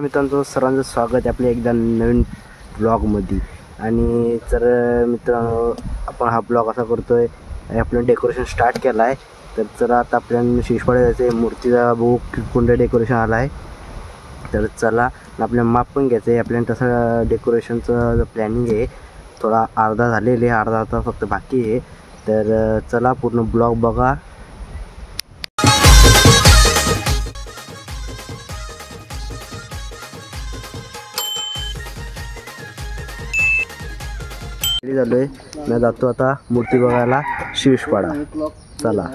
मित्रांनो, सर्वांचं स्वागत आहे आपल्या एकदा नवीन ब्लॉगमध्ये. आणि तर मित्रांनो, आपण हा ब्लॉग असा करतोय, आपलं डेकोरेशन स्टार्ट केलं आहे. तर चला आता आपल्याला शिशपाडे जायचं, मूर्तीचा बघू कोणतं डेकोरेशन आलं आहे. तर चला आपल्याला माप पण घ्यायचं आहे. आपल्याला तसं डेकोरेशनचं प्लॅनिंग आहे, थोडा अर्धा झालेले, अर्धा आता फक्त बाकी आहे. तर चला पूर्ण ब्लॉग बघा. झालोय मी, जातो आता मूर्ती बघायला शिशपाडा. चला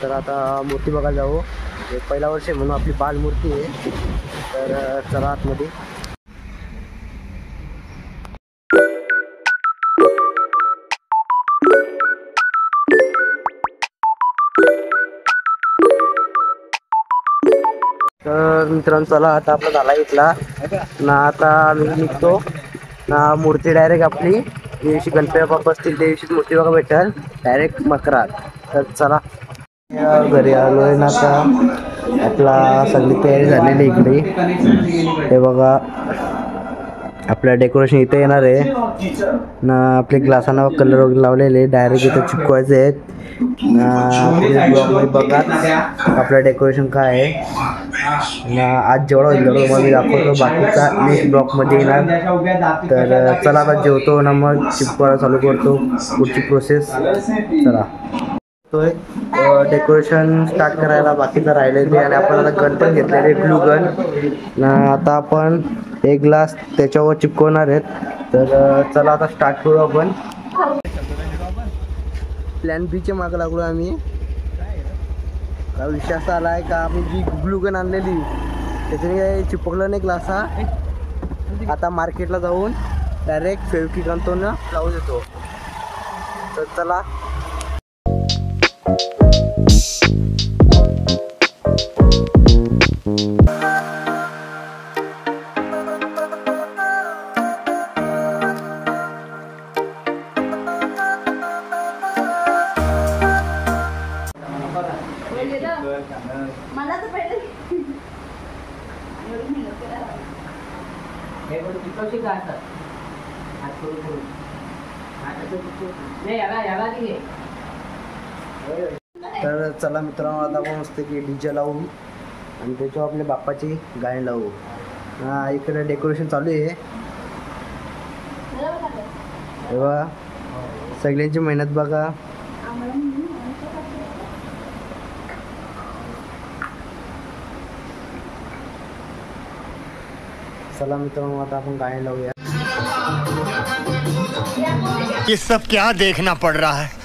तर आता मूर्ती बघायला जाऊ. पहिला वर्ष म्हणून आपली बाल मूर्ती आहे. तर चला आतमध्ये. तर मित्रांनो, चला आता आपला झाला इथला ना. आता मी निघतो ना. मूर्ती डायरेक्ट आपली दिवशी गणपती बाप्पा असतील त्या दिवशीच मूर्ती बघा भेटेल डायरेक्ट मकरात. तर चला घरी आलोय ना. आता आपला सगळी तयारी झालेली इकडे. हे बघा आपलं डेकोरेशन इथे येणार आहे ना. आपले ग्लासांना कलर वगैरे लावलेले डायरेक्ट इथं चिपकवायचे आहेत ना. बघा आपलं डेकोरेशन काय आहे ना. आज जेवढा होईल तेवढं मी दाखवतो, बाकीचा नेक्स्ट ब्लॉकमध्ये येणार. तर चला आता जेवतो ना, मग चिपकवायला चालू करतो पुढची प्रोसेस. चला डेकोरेशन स्टार्ट करायला बाकीचं राहिलेले. आणि आपण आता गन पण घेतलेले, ग्लू गन ना. आता आपण एक ग्लास त्याच्यावर चिपकवणार आहेत. तर चला आता स्टार्ट करू आपण. प्लॅन बी च्या मागे लागलो आम्ही. विषय असा आला आहे का, आम्ही जी ग्लू गन आणलेली त्याच्याने काही चिपकलं नाही ग्लासा. आता मार्केटला जाऊन डायरेक्ट फेविक्विक आणतो ना, लावून देतो. तर चला. तर चला मित्रांनो, आता आपण मस्त की डीजे लावू आणि त्याच्यावर आपल्या बाप्पाची गाणी लावू. इकडे डेकोरेशन चालू आहे. तेव्हा सगळ्यांची मेहनत बघा. चला मित्रांनो, आता आपण गाणी लावूया. ये सब क्या देखना पड़ रहा है.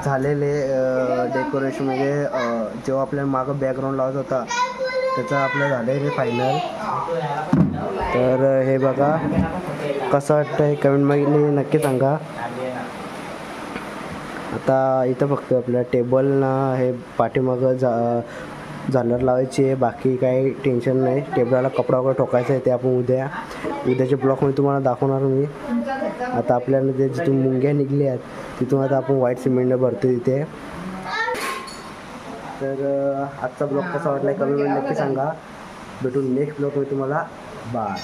झालेले डेकोरेशन म्हणजे जेव्हा आपल्याला मागं बॅकग्राऊंड लावत होता त्याचं आपलं झालेलं फायनल. तर हे बघा कसं वाटतंय कमेंटमध्ये नक्की सांगा. आता इथं फक्त आपल्या टेबल ना हे पाठीमागं झालर लावायची आहे, बाकी काही टेन्शन नाही. टेबलाला कपडा वगैरे ठोकायचा आहे, ते आपण उद्याच्या ब्लॉकमध्ये तुम्हाला दाखवणार मी. आता आपल्याला ते जिथून मुंग्या निघल्या आहेत तिथून आता आपण व्हाईट सिमेंटने भरतो तिथे. तर आजचा ब्लॉग कसा वाटला कमेंटमध्ये नक्की सांगा. भेटून नेक्स्ट ब्लॉगमध्ये तुम्हाला. बाय.